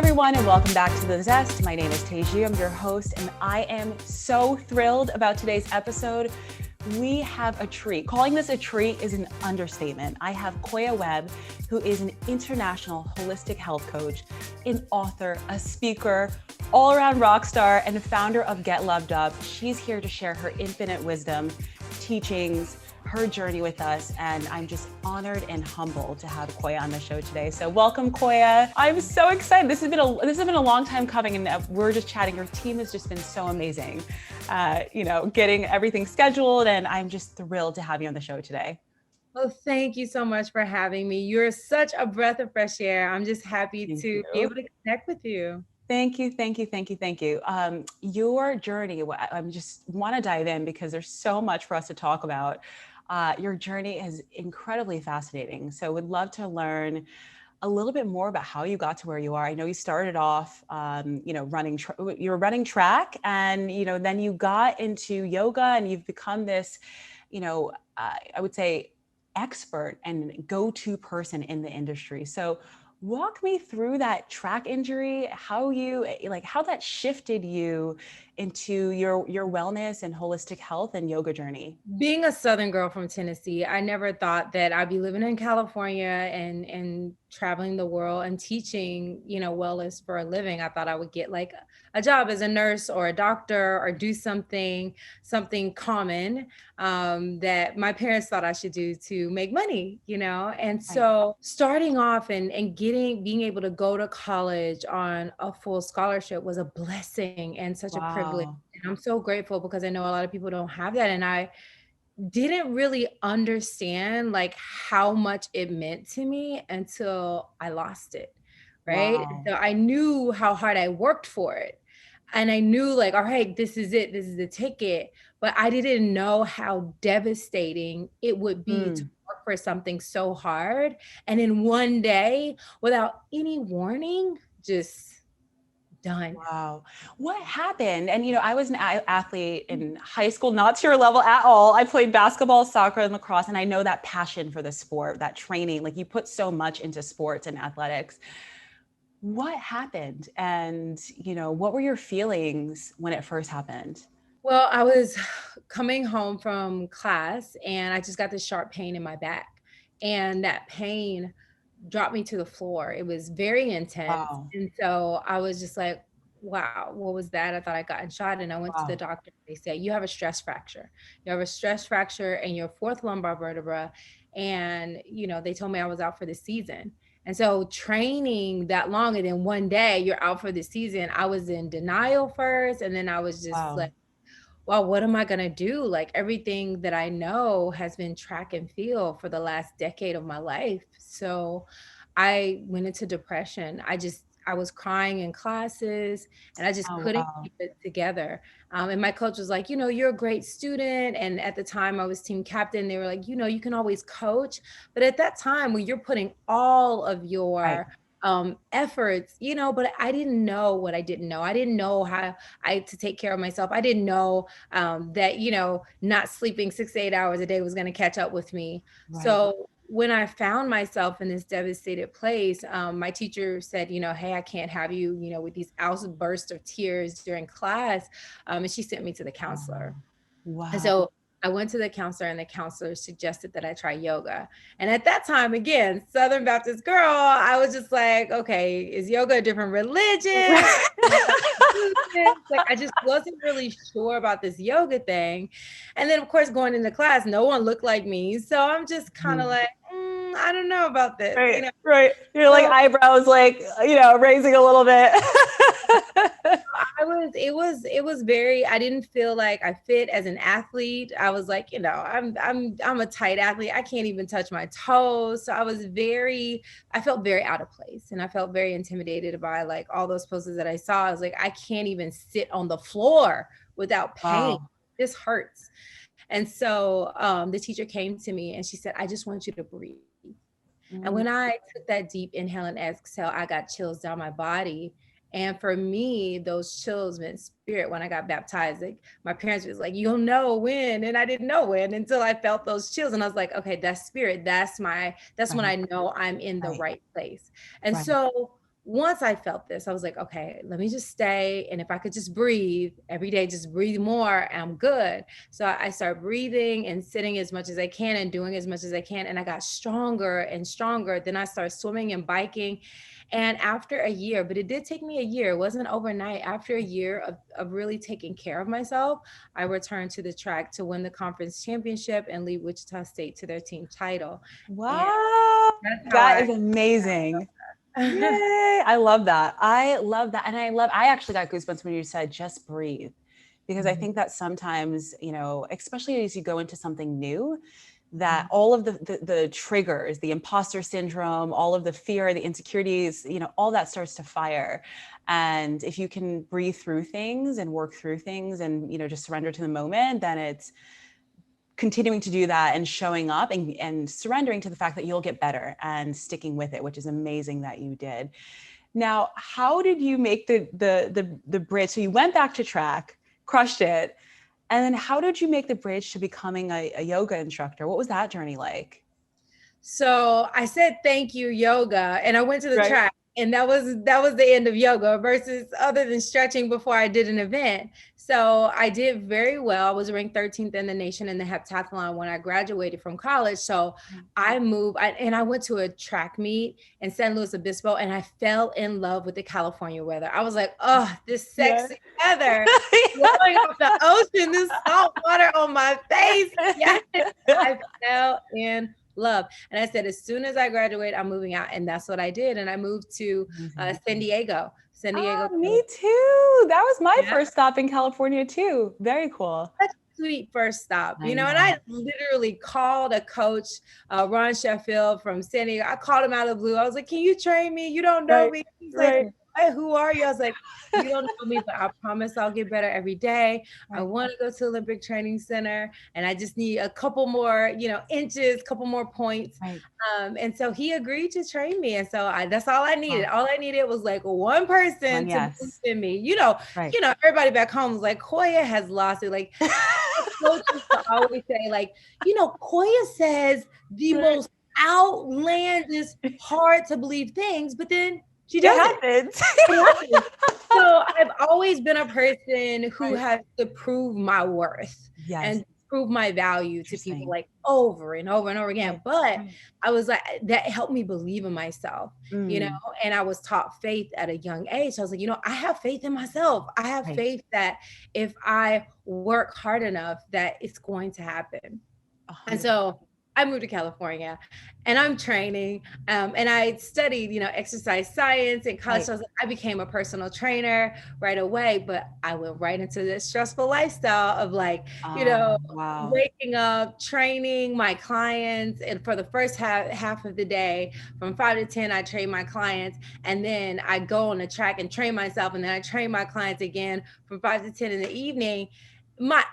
everyone, and welcome back to the Zest. My name is Teju. I'm your host, and I am so thrilled about today's episode. We have a treat. Calling this a treat is an understatement. I have Koya Webb, who is an international holistic health coach, an author, a speaker, all-around rock star, and the founder of Get Loved Up. She's here to share her infinite wisdom, teachings, her journey with us, and I'm just honored and humbled to have Koya on the show today. So welcome, Koya. I'm so excited. This has been a long time coming, and we're just chatting. Your team has just been so amazing, getting everything scheduled, and I'm just thrilled to have you on the show today. Well, thank you so much for having me. You're such a breath of fresh air. I'm just happy to be able to connect with you. Thank you. Your journey, I just want to dive in because there's so much for us to talk about. Your journey is incredibly fascinating. So would love to learn a little bit more about how you got to where you are. I know you started off, you were running track, and, then you got into yoga, and you've become this, I would say, expert and go-to person in the industry. So walk me through that track injury, how that shifted you into your wellness and holistic health and yoga journey. Being a Southern girl from Tennessee, I never thought that I'd be living in California and traveling the world and teaching, wellness for a living. I thought I would get like a job as a nurse or a doctor or do something common that my parents thought I should do to make money, And so starting off and being able to go to college on a full scholarship was a blessing and such a privilege. And I'm so grateful because I know a lot of people don't have that. And I didn't really understand like how much it meant to me until I lost it. Right. Wow. So I knew how hard I worked for it. And I knew like, all right, this is it. This is the ticket. But I didn't know how devastating it would be to work for something so hard. And in one day, without any warning, just done. Wow. What happened? And, I was an athlete in high school, not to your level at all. I played basketball, soccer, and lacrosse. And I know that passion for the sport, that training, like you put so much into sports and athletics. What happened? And, what were your feelings when it first happened? Well, I was coming home from class and I just got this sharp pain in my back. And that pain dropped me to the floor. It was very intense. Wow. And so I was just like, wow, what was that? I thought I'd gotten shot. And I went to the doctor. They said, you have a stress fracture. You have a stress fracture in your fourth lumbar vertebra. And, they told me I was out for the season. And so training that long and then one day you're out for the season, I was in denial first. And then I was just like, well, what am I going to do? Like everything that I know has been track and field for the last decade of my life. So I went into depression. I was crying in classes and I just couldn't keep it together. And my coach was like, you're a great student. And at the time I was team captain. They were like, you can always coach. But at that time when you're putting all of your efforts, but I didn't know what I didn't know. I didn't know how to take care of myself. I didn't know that, not sleeping 6 to 8 hours a day was going to catch up with me. Right. So when I found myself in this devastated place, my teacher said, hey, I can't have you, with these outbursts of tears during class. And she sent me to the counselor. Wow. And so I went to the counselor and the counselor suggested that I try yoga. And at that time, again, Southern Baptist girl, I was just like, okay, is yoga a different religion? Like, I just wasn't really sure about this yoga thing. And then of course, going into class, no one looked like me. So I'm just kind of like, I don't know about this. Right. You're like eyebrows, raising a little bit. It was very, I didn't feel like I fit as an athlete. I was like, I'm a tight athlete. I can't even touch my toes. So I felt very out of place and I felt very intimidated by like all those poses that I saw. I was like, I can't even sit on the floor without pain. Wow. This hurts. And so the teacher came to me and she said, I just want you to breathe. And when I took that deep inhale and exhale, I got chills down my body. And for me, those chills meant spirit. When I got baptized, like my parents was like, you'll know when. And I didn't know when until I felt those chills. And I was like, okay, that's spirit. That's when I know I'm in the right place. And so once I felt this, I was like, okay, let me just stay. And if I could just breathe every day, just breathe more, I'm good. So I started breathing and sitting as much as I can and doing as much as I can. And I got stronger and stronger. Then I started swimming and biking. And after a year, but it did take me a year, it wasn't overnight. After a year of really taking care of myself, I returned to the track to win the conference championship and lead Wichita State to their team title. And Wow. that's how That is amazing. Yay. I love that. I love that. And I actually got goosebumps when you said just breathe, because I think that sometimes, you know, especially as you go into something new, that all of the triggers, the imposter syndrome, all of the fear, the insecurities, you know, all that starts to fire. And if you can breathe through things and work through things and, you know, just surrender to the moment, then it's continuing to do that and showing up and surrendering to the fact that you'll get better and sticking with it, which is amazing that you did. Now, how did you make the bridge? So you went back to track, crushed it. And then how did you make the bridge to becoming a yoga instructor? What was that journey like? So I said, thank you, yoga. And I went to the Right. track, and that was the end of yoga, versus other than stretching before I did an event. So I did very well. I was ranked 13th in the nation in the heptathlon when I graduated from college. So I moved and I went to a track meet in San Luis Obispo, and I fell in love with the California weather. I was like, oh, this Yeah. sexy weather, blowing off the ocean, this salt water on my face. Yes, I fell in love. And I said, as soon as I graduate, I'm moving out. And that's what I did. And I moved to San Diego, Me too. That was my Yeah. first stop in California too. Very cool. Such a sweet first stop, I you know, know. and I literally called a coach, Ron Sheffield from San Diego. I called him out of the blue. I was like, can you train me? You don't know Right. me. He's like, Right. hey, who are you? I was like, you don't know me, but I promise I'll get better every day. I Right. want to go to Olympic Training Center, and I just need a couple more, inches, couple more points. Right. And so he agreed to train me. And so that's all I needed. Wow. All I needed was like one person to believe Yes. in me. Right. Everybody back home was like, Koya has lost it. Like, coach used to always say, like, Koya says the Right. most outlandish, hard to believe things, but then she It does it. happens. It happens. So I've always been a person who Right. has to prove my worth Yes. and prove my value to people, Interesting. like, over and over and over again. Right. But Right. I was like, that helped me believe in myself, Mm. and I was taught faith at a young age. So I was like, I have faith in myself. I have Right. faith that if I work hard enough, that it's going to happen. And 100%. so I moved to California, and I'm training. And I studied, exercise science in college. Right. So I became a personal trainer right away, but I went right into this stressful lifestyle of, like, Wow. waking up, training my clients. And for the first half of the day, from 5 to 10, I train my clients. And then I go on the track and train myself. And then I train my clients again from 5 to 10 in the evening.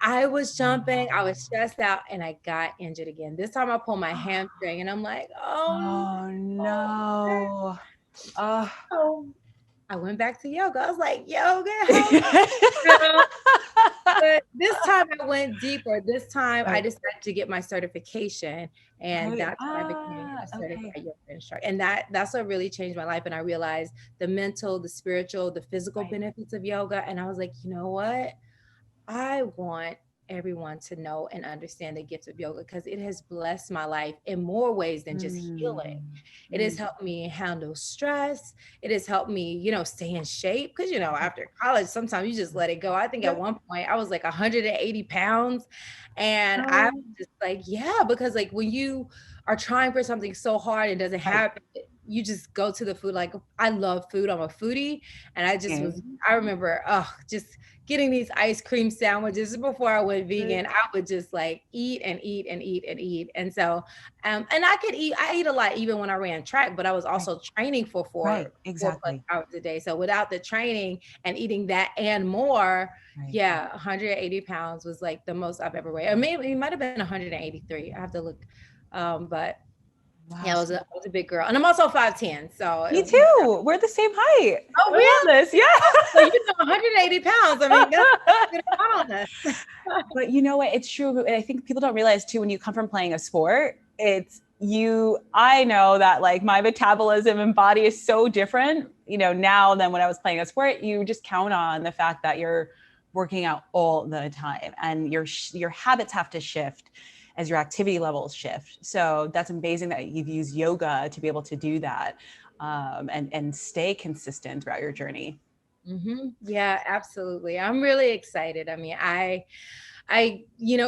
I was jumping, I was stressed out, and I got injured again. This time I pulled my hamstring, and I'm like, oh Oh no. Oh. no. I went back to yoga. I was like, yoga, help me. But this time I went deeper. This time I Right. decided to get my certification, and Right. that's when I became a certified Okay. yoga instructor. And that's what really changed my life. And I realized the mental, the spiritual, the physical Right. benefits of yoga. And I was like, you know what? I want everyone to know and understand the gift of yoga, because it has blessed my life in more ways than just healing. It has helped me handle stress. It has helped me, stay in shape. Because, after college, sometimes you just let it go. I think at Yep. one point I was like 180 pounds. And I Oh. was just like, yeah, because, like, when you are trying for something so hard and doesn't Right. happen, you just go to the food. Like, I love food. I'm a foodie. And I remember, just getting these ice cream sandwiches before I went vegan. I would just, like, eat and eat and eat and eat. And so, and I eat a lot even when I ran track, but I was Right. also training for Right. 4+ Exactly. hours a day. So without the training and eating that and more, Right. yeah, 180 pounds was like the most I've ever weighed. Or maybe it might have been 183. I have to look. But Wow. yeah, I was a big girl. And I'm also 5'10". So Me too. We're the same height. Oh, I really? love this. Yeah. So 180 pounds. I mean, that's good on us. But you know what? It's true. I think people don't realize too, when you come from playing a sport, I know that, like, my metabolism and body is so different now than when I was playing a sport. You just count on the fact that you're working out all the time, and your habits have to shift as your activity levels shift. So that's amazing that you've used yoga to be able to do that, and stay consistent throughout your journey. Yeah, absolutely. I'm really excited. I mean,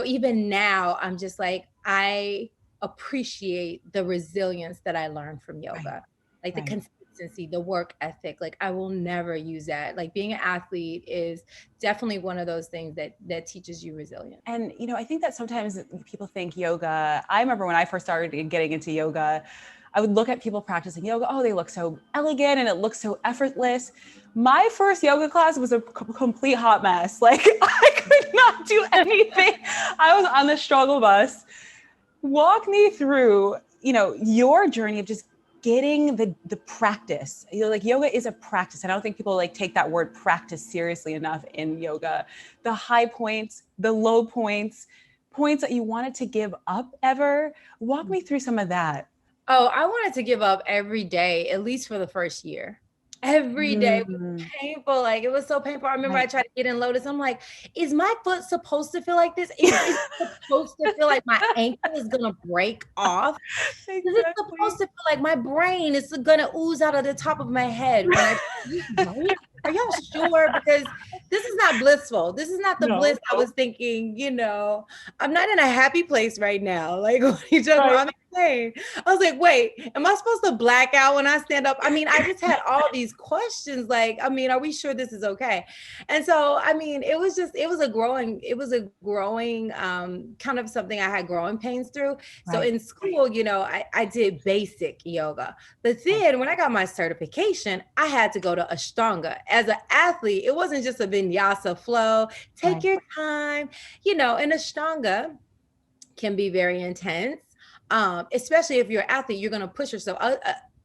even now I'm just like, I appreciate the resilience that I learned from Right. yoga, like the Right. consistency, the work ethic. Like I will never use that. Like being an athlete is definitely one of those things that teaches you resilience. And, I think that sometimes people think yoga. I remember when I first started getting into yoga, I would look at people practicing yoga. Oh, they look so elegant and it looks so effortless. My first yoga class was a complete hot mess. Like I could not do anything. I was on the struggle bus. Walk me through, your journey of just getting the practice. Like yoga is a practice. And I don't think people like take that word practice seriously enough in yoga. The high points, the low points, points that you wanted to give up ever. Walk me through some of that. Oh, I wanted to give up every day, at least for the first year. Every day was Mm, painful. Like it was so painful. I remember I right, tried to get in Lotus. I'm like, is my foot supposed to feel like this? Is it supposed to feel like my ankle is gonna break off? Is it supposed exactly. to feel like my brain is gonna ooze out of the top of my head when I right? Are y'all sure? Because this is not blissful. This is not the bliss No, I was thinking, I'm not in a happy place right now. Like what are you talking right. about? I'm insane. I was like, wait, am I supposed to black out when I stand up? I mean, I just had all these questions. Like, I mean, are we sure this is okay? And so, I mean, it was a growing kind of something I had growing pains through. So Right. in school, I did basic yoga. But Right. then when I got my certification, I had to go to Ashtanga. As an athlete, it wasn't just a vinyasa flow. Take Right. your time, and Ashtanga can be very intense. Especially if you're an athlete, you're going to push yourself.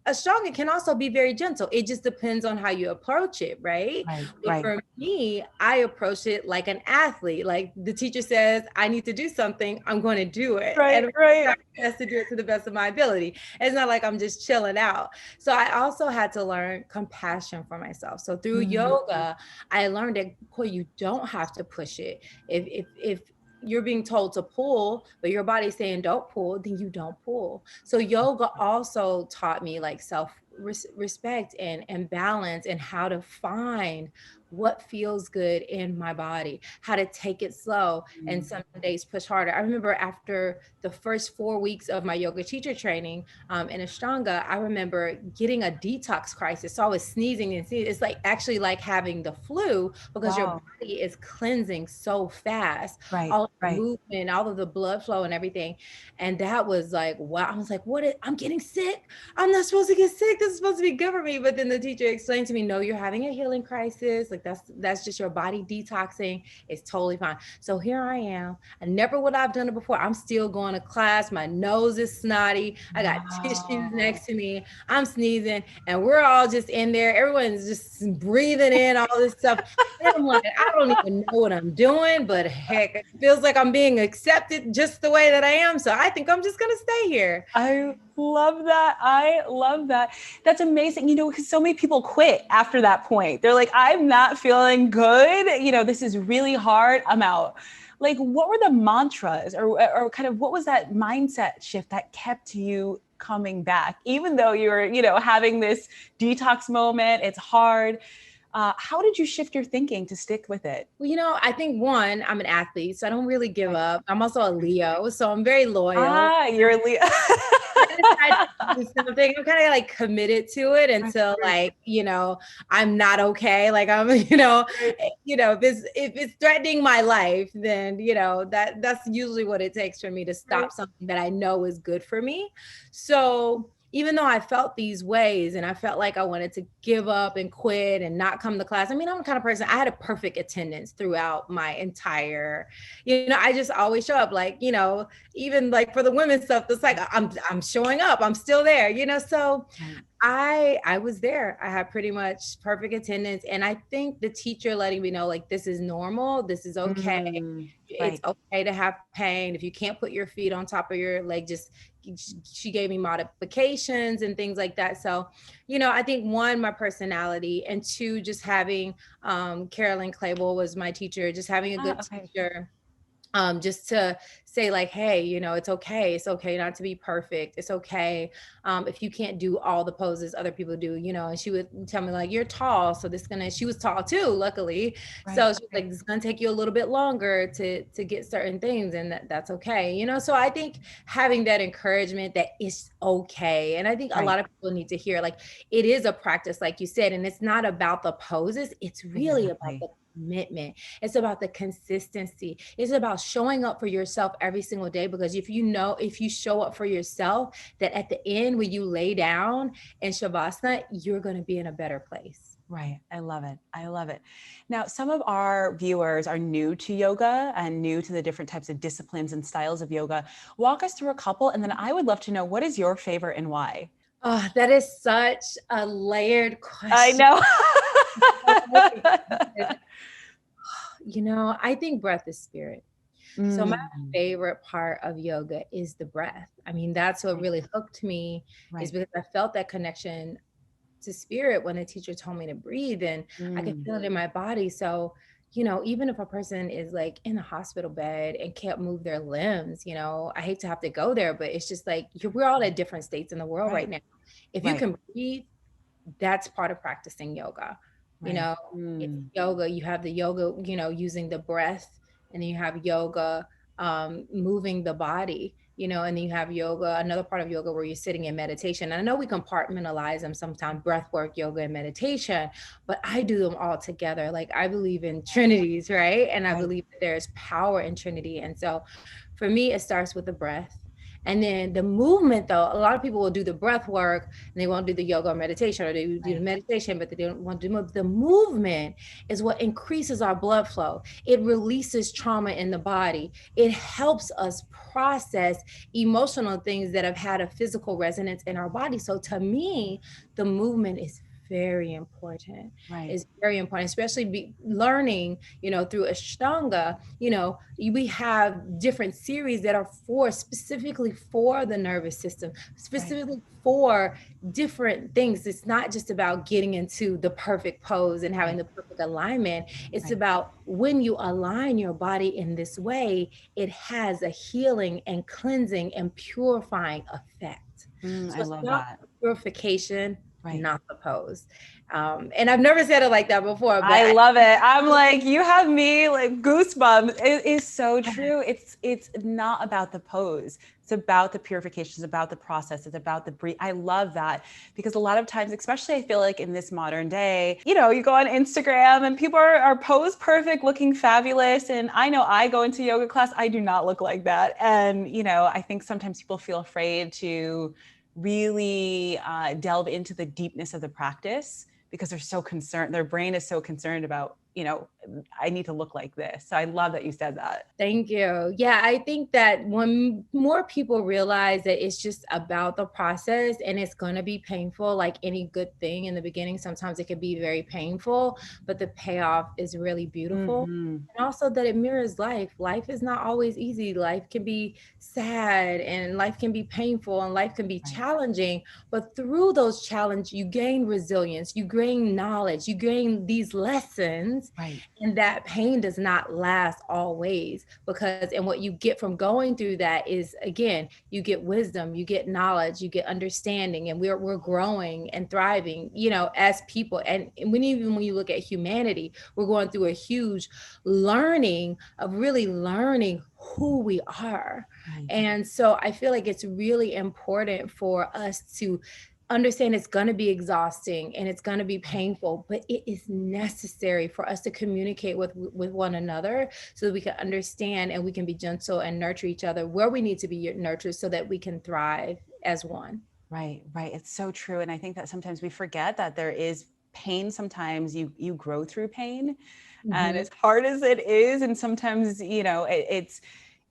Ashtanga can also be very gentle. It just depends on how you approach it, right? Right. But Right. for me, I approach it like an athlete. Like the teacher says, I need to do something, I'm going to do it. Right. And Right. has to do it to the best of my ability. It's not like I'm just chilling out. So I also had to learn compassion for myself. So through Mhm. yoga, I learned that you don't have to push it. If you're being told to pull, but your body's saying don't pull, then you don't pull. So yoga also taught me like self respect and balance, and how to find what feels good in my body, how to take it slow, and some days push harder. I remember after the first 4 weeks of my yoga teacher training in Ashtanga, I remember getting a detox crisis. So I was sneezing and sneezing. It's like actually like having the flu, because your Wow. body is cleansing so fast, Right. all of the Right. movement, all of the blood flow and everything. And that was like, wow. I was like, I'm getting sick. I'm not supposed to get sick. This is supposed to be good for me. But then the teacher explained to me, no, you're having a healing crisis. Like that's just your body detoxing. It's totally fine. So here I am. I never would have done it before. I'm still going to class. My nose is snotty. I got tissues Wow. next to me. I'm sneezing, and we're all just in there. Everyone's just breathing in all this stuff. And I'm like, I don't even know what I'm doing, but heck, it feels like I'm being accepted just the way that I am. So I think I'm just going to stay here. I love that. I love that. That's amazing. Because so many people quit after that point. They're like, I'm not feeling good. This is really hard. I'm out. Like, what were the mantras or kind of what was that mindset shift that kept you coming back, even though you were, having this detox moment? It's hard. How did you shift your thinking to stick with it? Well, I think one, I'm an athlete, so I don't really give Right. up. I'm also a Leo, so I'm very loyal. You're a Leo. I decide to do something, I'm kind of like committed to it until Right, like, I'm not okay. Like I'm, right, if it's threatening my life, then that's usually what it takes for me to right. stop something that I know is good for me. So even though I felt these ways and I felt like I wanted to give up and quit and not come to class. I mean, I'm the kind of person, I had a perfect attendance throughout my entire, I just always show up, like, even like for the women's stuff, it's like I'm showing up, I'm still there, so I was there. I had pretty much perfect attendance. And I think the teacher letting me know, like, this is normal, this is okay. Mm, It's right. okay to have pain. If you can't put your feet on top of your leg, just she gave me modifications and things like that. So, I think one, my personality, and two, just having Carolyn Clable was my teacher, just having a good Okay. teacher, just to say like, hey, it's okay not to be perfect. It's okay if you can't do all the poses other people do, and she would tell me like, you're tall, so she was tall too, luckily. Right. So she was like, it's gonna take you a little bit longer to get certain things, and that's okay, so I think having that encouragement that it's okay. And I think a Right. lot of people need to hear, like, it is a practice, like you said, and it's not about the poses, it's really about Exactly. the commitment. It's about the consistency. It's about showing up for yourself every single day, because if you show up for yourself, that at the end, when you lay down in Shavasana, you're going to be in a better place. Right. I love it. I love it. Now, some of our viewers are new to yoga and new to the different types of disciplines and styles of yoga. Walk us through a couple, and then I would love to know, what is your favorite and why? Oh, that is such a layered I question. know. I think breath is spirit. So my Mm, favorite part of yoga is the breath. I mean, that's what right. really hooked me, is Right. because I felt that connection to spirit when the teacher told me to breathe, and I could Mm, feel it in my body. So, even if a person is like in a hospital bed and can't move their limbs, I hate to have to go there, but it's just like, we're all at different states in the world right right. now. If you Right. can breathe, that's part of practicing yoga. You Right. know, it's Mm, yoga. You have the yoga, using the breath, and then you have yoga, moving the body, and then you have yoga, another part of yoga where you're sitting in meditation. And I know we compartmentalize them sometimes, breath work, yoga, and meditation, but I do them all together. Like, I believe in trinities, right? And I right. believe that there's power in Trinity. And so for me, it starts with the breath. And then the movement, though, a lot of people will do the breath work and they won't do the yoga or meditation, or they do the Right. meditation, but they don't want to move. The movement is what increases our blood flow. It releases trauma in the body. It helps us process emotional things that have had a physical resonance in our body. So to me, the movement is very important. Right. Is very important, especially learning, through Ashtanga. We have different series that are specifically for the nervous system, Right. specifically for different things. It's not just about getting into the perfect pose and having Right. the perfect alignment. It's Right. about, when you align your body in this way, it has a healing and cleansing and purifying effect. So I it's love about that. purification, Right. not the pose. And I've never said it like that before, but I love it. I'm like, you have me like goosebumps. It is so true. It's not about the pose. It's about the purification. It's about the process. It's about the breathe. I love that, because a lot of times, especially I feel like in this modern day, you go on Instagram and people are pose perfect, looking fabulous. And I know I go into yoga class, I do not look like that. And, I think sometimes people feel afraid to really delve into the deepness of the practice, because they're so concerned. Their brain is so concerned about, I need to look like this. So I love that you said that. Thank you. Yeah, I think that when more people realize that it's just about the process, and it's going to be painful, like any good thing in the beginning, sometimes it can be very painful, but the payoff is really beautiful. Mm-hmm. And also that it mirrors life. Life is not always easy. Life can be sad, and life can be painful, and life can be Right. challenging. But through those challenges, you gain resilience, you gain knowledge, you gain these lessons, Right. and that pain does not last always, because, and what you get from going through that is, again, you get wisdom, you get knowledge, you get understanding, and we're growing and thriving, as people. And even when you look at humanity, we're going through a huge learning of really learning who we are. Right. And so I feel like it's really important for us to understand it's going to be exhausting and it's going to be Right. painful, but it is necessary for us to communicate with one another, so that we can understand and we can be gentle and nurture each other where we need to be nurtured, so that we can thrive as one. Right. Right. It's so true. And I think that sometimes we forget that there is pain. Sometimes you grow through pain, and Mhm. as hard as it is, and sometimes,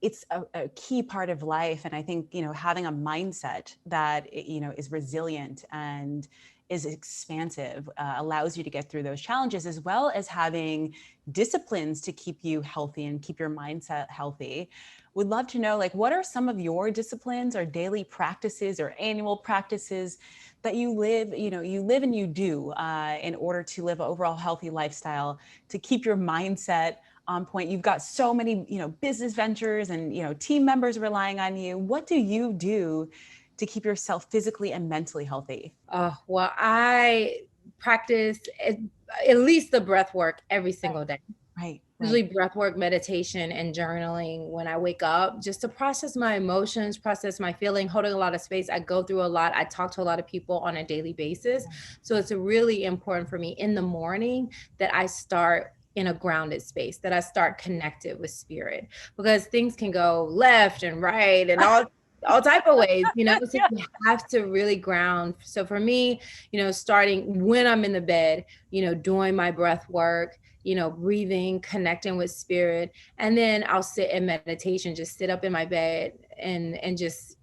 it's a key part of life. And I think, having a mindset that, is resilient and is expansive allows you to get through those challenges, as well as having disciplines to keep you healthy and keep your mindset healthy. Would love to know, like, what are some of your disciplines or daily practices or annual practices that you live and you do in order to live an overall healthy lifestyle, to keep your mindset on point? You've got so many, business ventures and, team members relying on you. What do you do to keep yourself physically and mentally healthy? Well, I practice at least the breath work every single day. Right. Usually breath work, meditation, and journaling when I wake up, just to process my emotions, process my feeling, holding a lot of space. I go through a lot. I talk to a lot of people on a daily basis. So it's really important for me in the morning that I start in a grounded space, that I start connected with spirit, because things can go left and right and all type of ways, so Yeah. you have to really ground. So for me, starting when I'm in the bed, doing my breath work, breathing, connecting with spirit. And then I'll sit in meditation, just sit up in my bed and just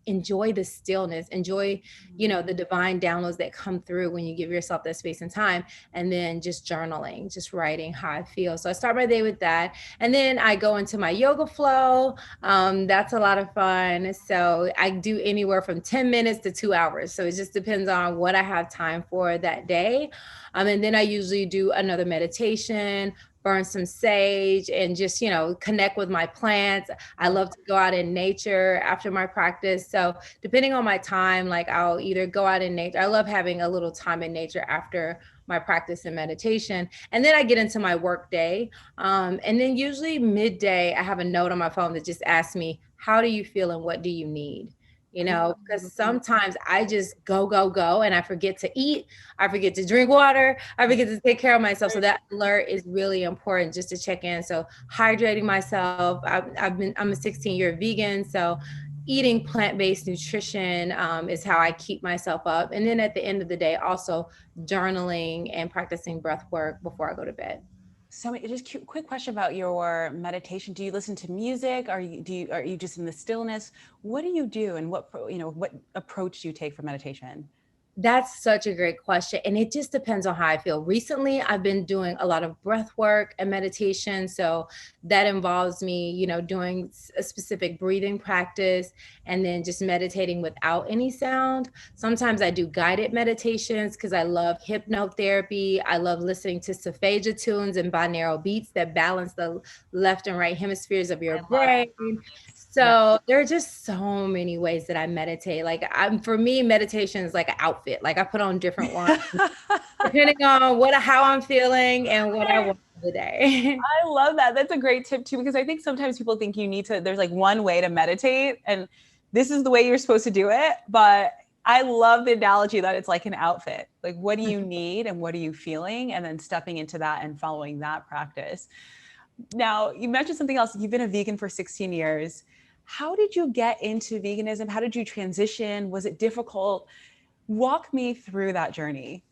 enjoy the stillness, enjoy, the divine downloads that come through when you give yourself that space and time. And then just journaling, just writing how I feel. So I start my day with that. And then I go into my yoga flow. That's a lot of fun. So I do anywhere from 10 minutes to 2 hours. So it just depends on what I have time for that day. And then I usually do another meditation, burn some sage, and just, connect with my plants. I love to go out in nature after my practice. So depending on my time, like I'll either go out in nature. I love having a little time in nature after my practice and meditation. And then I get into my work day. And then usually midday, I have a note on my phone that just asks me, how do you feel and what do you need? Because sometimes I just go, and I forget to eat. I forget to drink water. I forget to take care of myself. So that alert is really important, just to check in. So hydrating myself. I'm a 16-year vegan. So eating plant-based nutrition is how I keep myself up. And then at the end of the day, also journaling and practicing breath work before I go to bed. So just quick question about your meditation. Do you listen to music? Are you just in the stillness? What do you do, and what approach do you take for meditation? That's such a great question. And it just depends on how I feel. Recently, I've been doing a lot of breath work and meditation. So that involves me, doing a specific breathing practice and then just meditating without any sound. Sometimes I do guided meditations because I love hypnotherapy. I love listening to solfeggio tunes and binaural beats that balance the left and right hemispheres of your brain. So there are just so many ways that I meditate. Like for me, meditation is like an outfit. Like I put on different ones depending on how I'm feeling and what I want for the day. I love that. That's a great tip too, because I think sometimes people think there's like one way to meditate and this is the way you're supposed to do it. But I love the analogy that it's like an outfit. Like, what do you need and what are you feeling? And then stepping into that and following that practice. Now, you mentioned something else. You've been a vegan for 16 years. How did you get into veganism? How did you transition? Was it difficult? Walk me through that journey.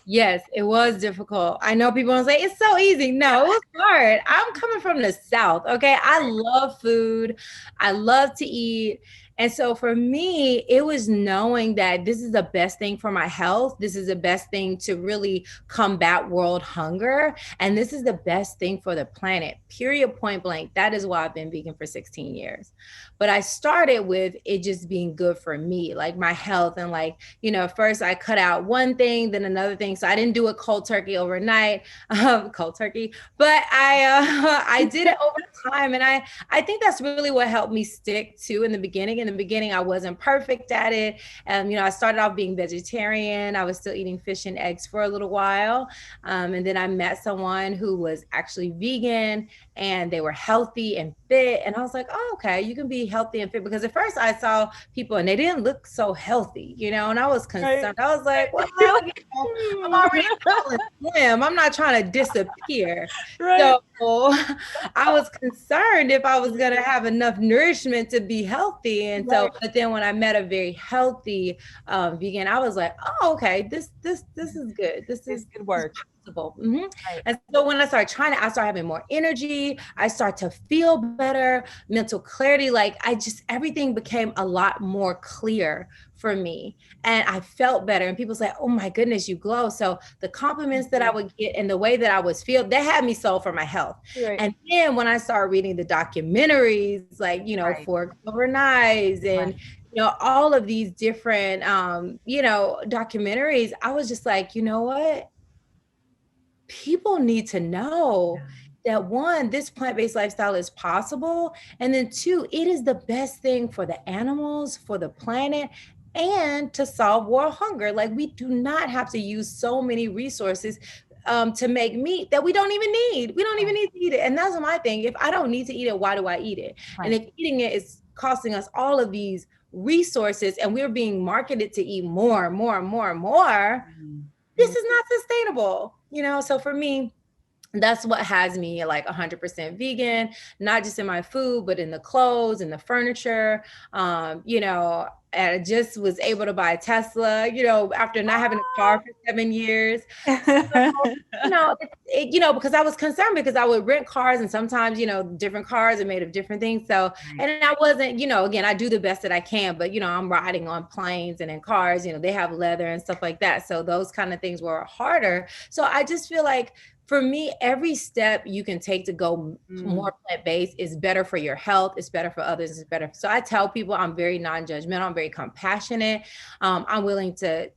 Yes, it was difficult. I know people say it's so easy. No, it was hard. I'm coming from the South. Okay. I love food. I love to eat. And so for me, it was knowing that this is the best thing for my health. This is the best thing to really combat world hunger. And this is the best thing for the planet, period, point blank. That is why I've been vegan for 16 years. But I started with it just being good for me, like my health. And like, first I cut out one thing, then another thing. So I didn't do it cold turkey overnight, cold turkey, but I did it over time. And I think that's really what helped me stick to in the beginning. In the beginning, I wasn't perfect at it. I started off being vegetarian. I was still eating fish and eggs for a little while. And then I met someone who was actually vegan and they were healthy and fit. And I was like, oh, okay, you can be healthy and fit. Because at first I saw people and they didn't look so healthy, and I was concerned. I was like, well, I'm already tall and slim. I'm not trying to disappear. Right. So I was concerned if I was going to have enough nourishment to be healthy. And so, but then when I met a very healthy vegan, I was like, oh, okay, this is good. This is good work. possible. Right. And so when I started trying it, I started having more energy. I start to feel better, mental clarity. Like everything became a lot more clear for me. And I felt better. And people say, oh my goodness, you glow. So the compliments that I would get and the way that I was feel, that had me sold for my health. Right. And then when I started reading the documentaries, like, Right. For Over Knives and, Right. all of these different, documentaries, I was just like, you know what? People need to know that one, this plant-based lifestyle is possible. And then two, it is the best thing for the animals, for the planet, and to solve world hunger. Like we do not have to use so many resources to make meat that we don't even need. We don't even need to eat it. And that's my thing. If I don't need to eat it, why do I eat it? And Right. if eating it is costing us all of these resources and we're being marketed to eat more, more, more, more, this is not sustainable, So for me, that's what has me like 100% vegan, not just in my food, but in the clothes and the furniture. And I just was able to buy a Tesla, after not having a car for 7 years. Because I was concerned because I would rent cars and sometimes, different cars are made of different things. So, and I wasn't, again, I do the best that I can, but, I'm riding on planes and in cars, they have leather and stuff like that. So those kind of things were harder. So I just feel like for me, every step you can take to go more plant-based is better for your health. It's better for others. It's better. So I tell people I'm very non-judgmental. I'm very compassionate. I'm willing to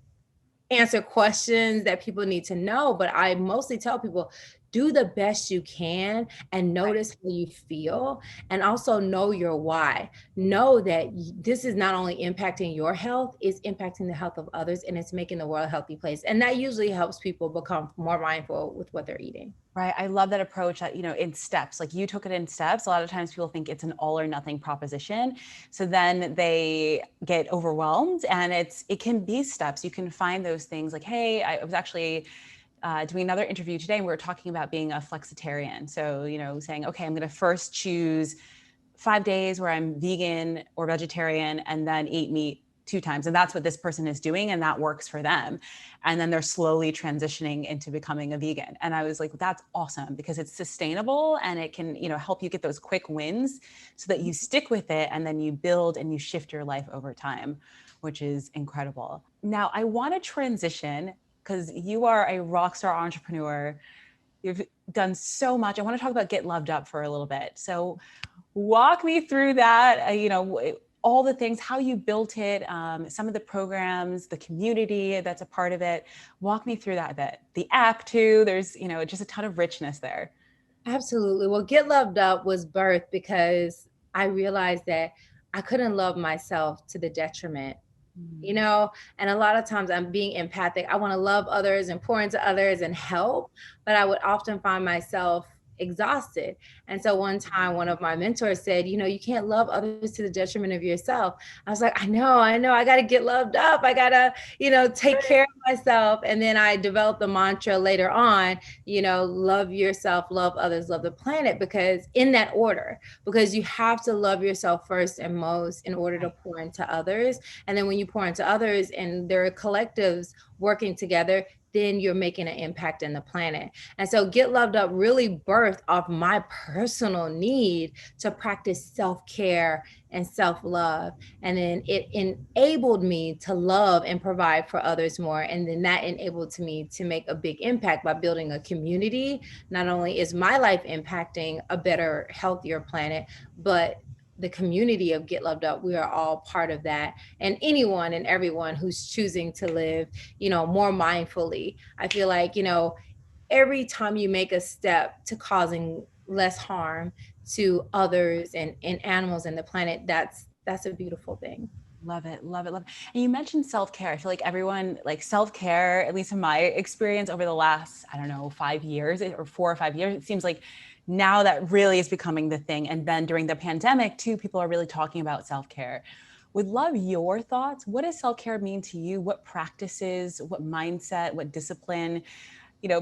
answer questions that people need to know, but I mostly tell people do the best you can and notice how you feel, and also know your why. Know that this is not only impacting your health, it's impacting the health of others, and it's making the world a healthy place. And that usually helps people become more mindful with what they're eating. Right. I love that approach that, in steps, like you took it in steps. A lot of times people think it's an all or nothing proposition. So then they get overwhelmed, and it can be steps. You can find those things like, hey, I was actually doing another interview today and we were talking about being a flexitarian. So, saying, okay, I'm going to first choose 5 days where I'm vegan or vegetarian and then eat meat 2 times. And that's what this person is doing. And that works for them. And then they're slowly transitioning into becoming a vegan. And I was like, that's awesome because it's sustainable and it can, help you get those quick wins so that you stick with it and then you build and you shift your life over time, which is incredible. Now I want to transition because you are a rock star entrepreneur. You've done so much. I want to talk about Get Loved Up for a little bit. So walk me through that, all the things, how you built it, some of the programs, the community that's a part of it. Walk me through that a bit. The app too, there's, just a ton of richness there. Absolutely. Well, Get Loved Up was birthed because I realized that I couldn't love myself to the detriment, and a lot of times I'm being empathic. I want to love others and pour into others and help, but I would often find myself exhausted. And so one time, one of my mentors said, you can't love others to the detriment of yourself. I was like, I know, I got to get loved up. I got to, take care of myself. And then I developed the mantra later on, love yourself, love others, love the planet, because in that order, because you have to love yourself first and most in order to pour into others. And then when you pour into others and there are collectives working together, then you're making an impact in the planet. And so Get Loved Up really birthed off my personal need to practice self-care and self-love. And then it enabled me to love and provide for others more. And then that enabled me to make a big impact by building a community. Not only is my life impacting a better, healthier planet, but the community of Get Loved Up, we are all part of that. And anyone and everyone who's choosing to live, more mindfully. I feel like, every time you make a step to causing less harm to others and animals and the planet, that's a beautiful thing. Love it, love it, love it. And you mentioned self-care. I feel like everyone, like self-care, at least in my experience over the last, 5 years or 4 or 5 years, it seems like now that really is becoming the thing. And then during the pandemic too, people are really talking about self-care. Would love your thoughts. What does self-care mean to you? What practices, what mindset, what discipline?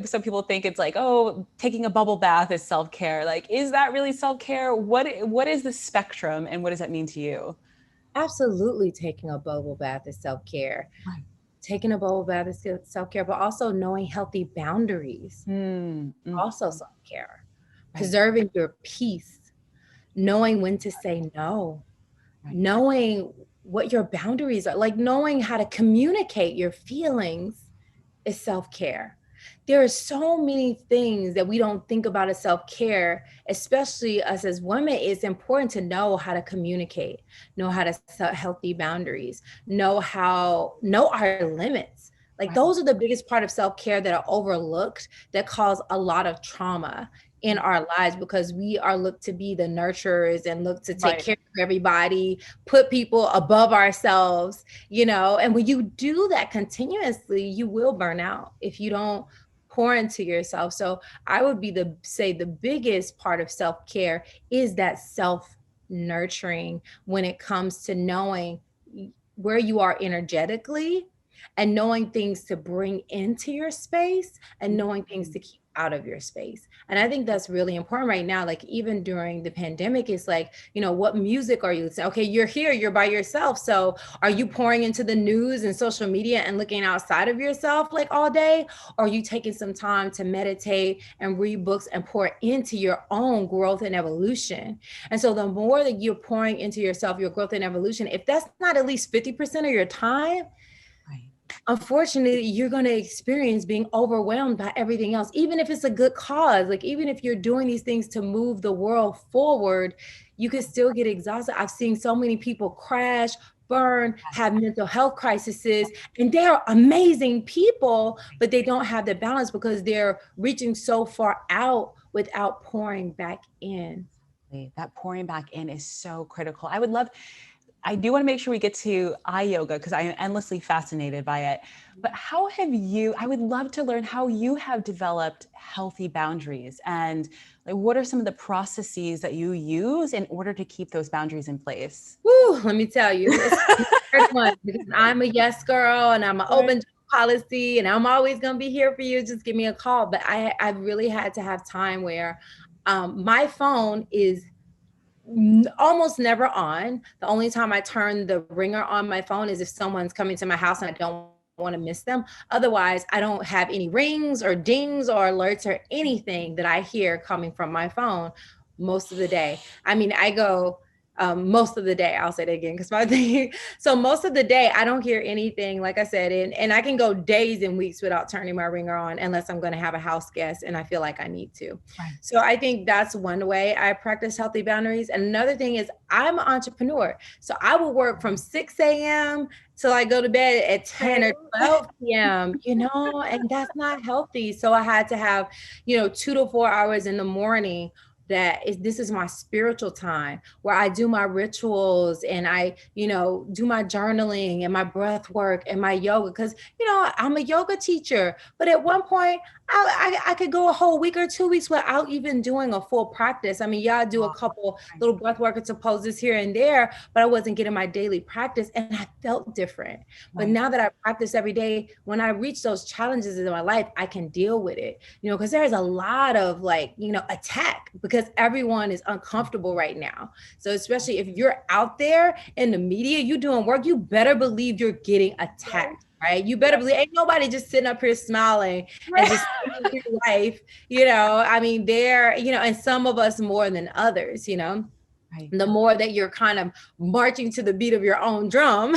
Some people think it's like, oh, taking a bubble bath is self-care. Like, is that really self-care? What is the spectrum and what does that mean to you? Absolutely, taking a bubble bath is self-care. Right. taking a bowl bath is self-care, but also knowing healthy boundaries, also self-care, Right, preserving your peace, knowing when to say no, right, knowing what your boundaries are, like knowing how to communicate your feelings is self-care. There are so many things that we don't think about as self-care, especially us as women. It's important to know how to communicate, know how to set healthy boundaries, know our limits. Like right. those are the biggest part of self-care that are overlooked, that cause a lot of trauma in our lives, because we are looked to be the nurturers and look to take Right. care of everybody, put people above ourselves, and when you do that continuously, you will burn out if you don't pour into yourself. So I would say the biggest part of self-care is that self nurturing, when it comes to knowing where you are energetically, and knowing things to bring into your space, and knowing things to keep out of your space. And I think that's really important right now. Like even during the pandemic, it's like, what music are you listening? Okay, you're here, you're by yourself. So are you pouring into the news and social media and looking outside of yourself like all day? Or are you taking some time to meditate and read books and pour into your own growth and evolution? And so the more that you're pouring into yourself, your growth and evolution, if that's not at least 50% of your time, Right. unfortunately, you're going to experience being overwhelmed by everything else, even if it's a good cause. Like, even if you're doing these things to move the world forward, you can still get exhausted. I've seen so many people crash, burn, have mental health crises, and they're amazing people, but they don't have the balance because they're reaching so far out without pouring back in. That pouring back in is so critical. I do want to make sure we get to eye yoga because I am endlessly fascinated by it. But I would love to learn how you have developed healthy boundaries, and like, what are some of the processes that you use in order to keep those boundaries in place? Woo, let me tell you, it's a hard one because I'm a yes girl and I'm an Right. open policy and I'm always gonna be here for you. Just give me a call. But I really had to have time where my phone is almost never on. The only time I turn the ringer on my phone is if someone's coming to my house and I don't want to miss them. Otherwise, I don't have any rings or dings or alerts or anything that I hear coming from my phone most of the day. I mean, I go most of the day. I'll say that again because my thing. So most of the day, I don't hear anything. Like I said, and I can go days and weeks without turning my ringer on unless I'm going to have a house guest and I feel like I need to. Right. So I think that's one way I practice healthy boundaries. And another thing is I'm an entrepreneur. So I will work from 6 a.m. till I go to bed at 10 or 12 p.m., and that's not healthy. So I had to have, 2 to 4 hours in the morning this is my spiritual time where I do my rituals and I, do my journaling and my breath work and my yoga. Cause, I'm a yoga teacher, but at one point I could go a whole week or 2 weeks without even doing a full practice. I mean, yeah, I do a couple little breath work and poses here and there, but I wasn't getting my daily practice and I felt different. But now that I practice every day, when I reach those challenges in my life, I can deal with it, because there's a lot of attack because everyone is uncomfortable right now. So especially if you're out there in the media, you doing work, you better believe you're getting attacked. Right. You better believe ain't nobody just sitting up here smiling and just through life, I mean, and some of us more than others, Right. the more that you're kind of marching to the beat of your own drum,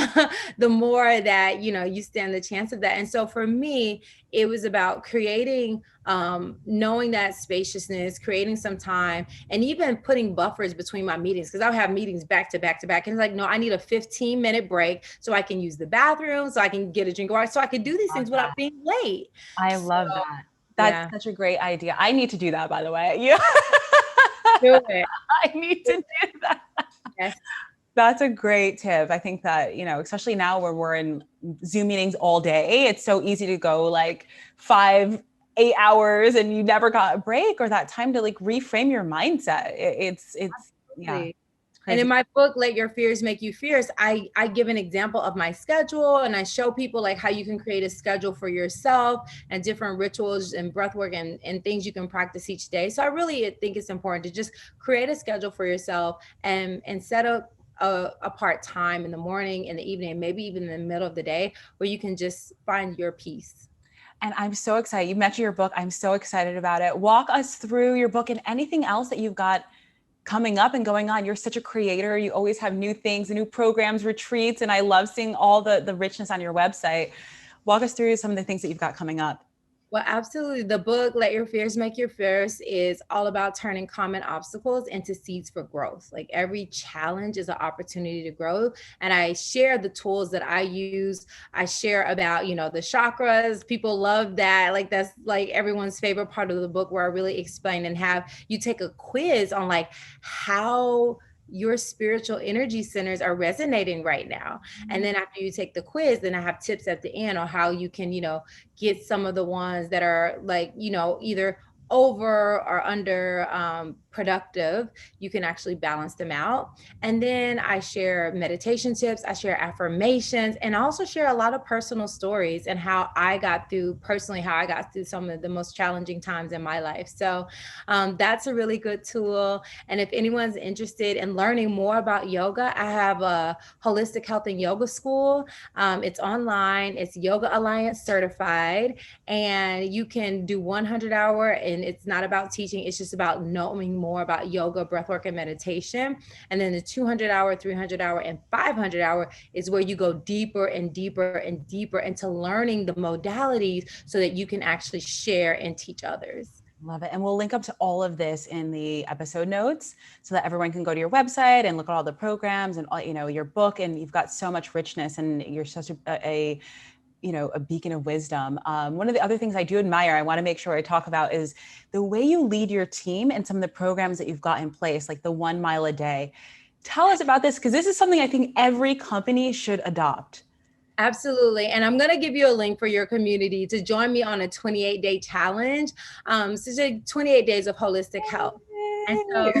the more that, you stand the chance of that. And so for me, it was about creating, knowing that spaciousness, creating some time, and even putting buffers between my meetings. Cause I'll have meetings back to back to back. And it's like, no, I need a 15-minute break so I can use the bathroom, so I can get a drink of water, so I can do these things without being late. I love that. That's such a great idea. I need to do that, by the way. Yeah. Do it. I need to do that. Yes. That's a great tip. I think that, especially now where we're in Zoom meetings all day, it's so easy to go like 5-8 hours and you never got a break or that time to like reframe your mindset. It's yeah. And in my book, Let Your Fears Make You Fierce, I give an example of my schedule and I show people like how you can create a schedule for yourself and different rituals and breath work and things you can practice each day. So I really think it's important to just create a schedule for yourself and set up apart time in the morning, in the evening, maybe even in the middle of the day, where you can just find your peace. And I'm so excited. You mentioned your book. I'm so excited about it. Walk us through your book and anything else that you've got coming up and going on. You're such a creator. You always have new things, new programs, retreats, and I love seeing all the richness on your website. Walk us through some of the things that you've got coming up. Well, absolutely. The book, Let Your Fears Make Your Fierce, is all about turning common obstacles into seeds for growth. Like every challenge is an opportunity to grow. And I share the tools that I use. I share about, the chakras. People love that. Like that's like everyone's favorite part of the book, where I really explain and have you take a quiz on like how your spiritual energy centers are resonating right now. And then after you take the quiz, then I have tips at the end on how you can, get some of the ones that are like, either over or under productive. You can actually balance them out. And then I share meditation tips, I share affirmations, and I also share a lot of personal stories and how I got through some of the most challenging times in my life. So that's a really good tool. And if anyone's interested in learning more about yoga, I have a holistic health and yoga school. It's online, it's Yoga Alliance certified, and you can do 100-hour, and it's not about teaching, it's just about knowing more about yoga, breathwork, and meditation. And then the 200-hour, 300-hour, and 500-hour is where you go deeper and deeper and deeper into learning the modalities so that you can actually share and teach others. Love it. And we'll link up to all of this in the episode notes so that everyone can go to your website and look at all the programs and all, your book. And you've got so much richness and you're such a beacon of wisdom. One of the other things I do admire, I want to make sure I talk about, is the way you lead your team and some of the programs that you've got in place, like the 1 mile a day. Tell us about this, because this is something I think every company should adopt. Absolutely. And I'm going to give you a link for your community to join me on a 28-day challenge. So it's like 28 days of holistic health. And so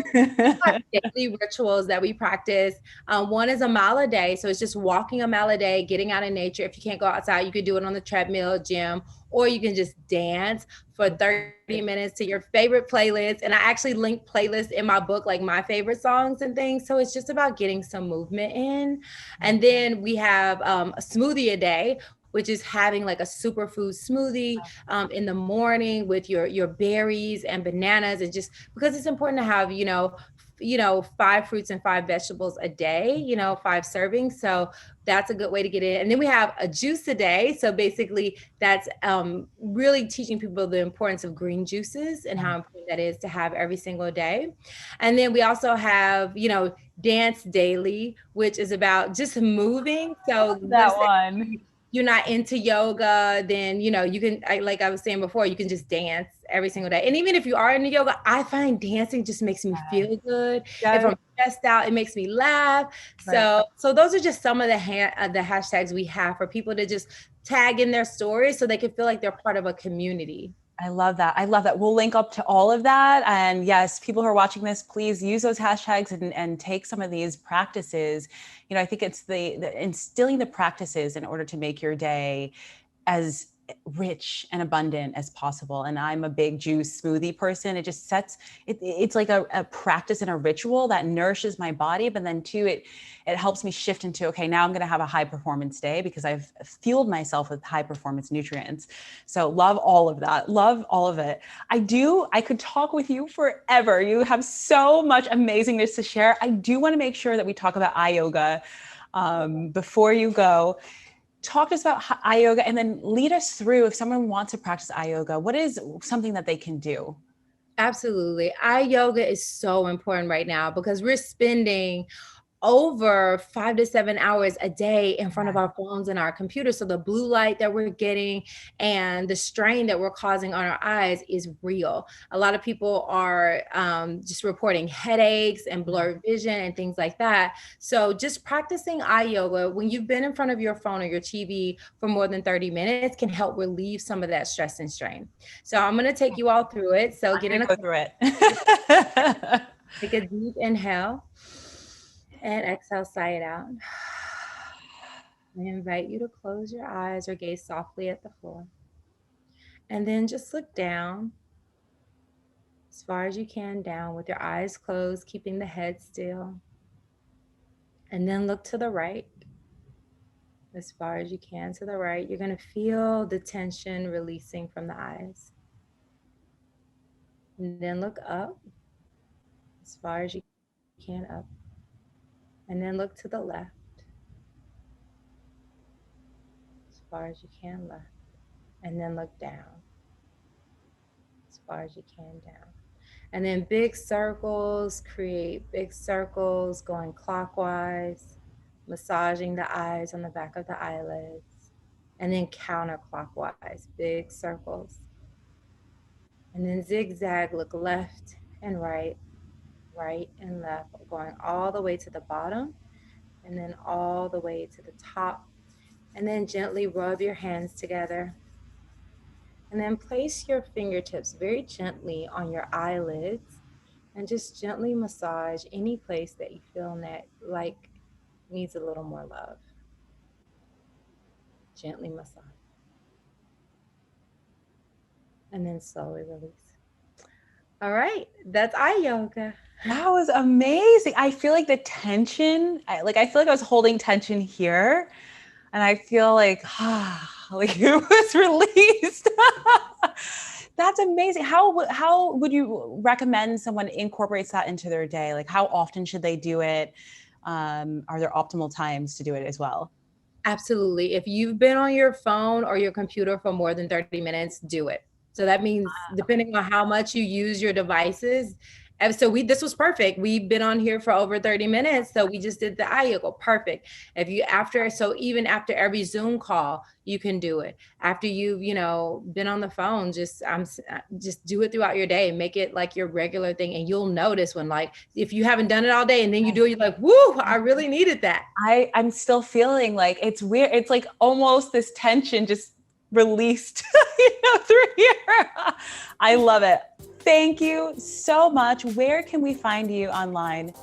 daily rituals that we practice. One is a mile a day. So it's just walking a mile a day, getting out in nature. If you can't go outside, you could do it on the treadmill, gym, or you can just dance for 30 minutes to your favorite playlist. And I actually link playlists in my book, like my favorite songs and things. So it's just about getting some movement in. And then we have a smoothie a day, which is having like a superfood smoothie in the morning with your berries and bananas. And just because it's important to have, 5 fruits and 5 vegetables a day, 5 servings. So that's a good way to get in. And then we have a juice a day. So basically that's really teaching people the importance of green juices and how important that is to have every single day. And then we also have, dance daily, which is about just moving. So that one. you're not into yoga, then, you can, like I was saying before, you can just dance every single day. And even if you are into yoga, I find dancing just makes me feel good. If I'm stressed out, it makes me laugh. So those are just some of the hashtags we have for people to just tag in their stories so they can feel like they're part of a community. I love that. I love that. We'll link up to all of that. And yes, people who are watching this, please use those hashtags and take some of these practices. I think it's the instilling the practices in order to make your day as rich and abundant as possible. And I'm a big juice smoothie person. It just it's like a practice and a ritual that nourishes my body. But then too, it helps me shift into, okay, now I'm going to have a high performance day because I've fueled myself with high performance nutrients. So love all of that. Love all of it. I could talk with you forever. You have so much amazingness to share. I do want to make sure that we talk about eye yoga before you go. Talk to us about eye yoga and then lead us through, if someone wants to practice eye yoga, what is something that they can do? Absolutely. Eye yoga is so important right now because we're spending over 5 to 7 hours a day in front of our phones and our computers. So the blue light that we're getting and the strain that we're causing on our eyes is real. A lot of people are just reporting headaches and blurred vision and things like that. So just practicing eye yoga when you've been in front of your phone or your TV for more than 30 minutes can help relieve some of that stress and strain. So I'm going to take you all through it. So Go through it. Take a deep inhale. And exhale, sigh it out. I invite you to close your eyes or gaze softly at the floor. And then just look down as far as you can, down with your eyes closed, keeping the head still. And then look to the right, as far as you can to the right. You're going to feel the tension releasing from the eyes. And then look up, as far as you can up. And then look to the left, as far as you can left. And then look down, as far as you can down. And then big circles, create big circles going clockwise, massaging the eyes on the back of the eyelids. And then counterclockwise, big circles. And then zigzag, look left and right and left, going all the way to the bottom and then all the way to the top. And then gently rub your hands together. And then place your fingertips very gently on your eyelids and just gently massage any place that you feel like needs a little more love. Gently massage. And then slowly release. All right, that's eye yoga. That was amazing. I feel like the tension, I feel like I was holding tension here, and I feel like, like it was released. That's amazing. How would you recommend someone incorporates that into their day? Like, how often should they do it? Are there optimal times to do it as well? Absolutely. If you've been on your phone or your computer for more than 30 minutes, do it. So that means depending on how much you use your devices. And so this was perfect. We've been on here for over 30 minutes. So we just did the eye yoga. Perfect. So even after every Zoom call, you can do it. After you've, been on the phone, just do it throughout your day. Make it like your regular thing. And you'll notice when, like, if you haven't done it all day and then you do it, you're like, woo, I really needed that. I'm still feeling like it's weird. It's like almost this tension just released through here. I love it. Thank you so much. Where can we find you online?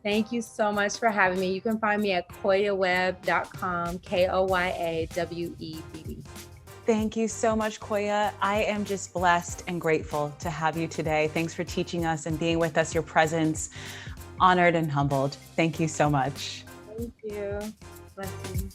Thank you so much for having me. You can find me at koyawebb.com, KOYAWEBB. Thank you so much, Koya. I am just blessed and grateful to have you today. Thanks for teaching us and being with us, your presence. Honored and humbled. Thank you so much. Thank you. Blessings.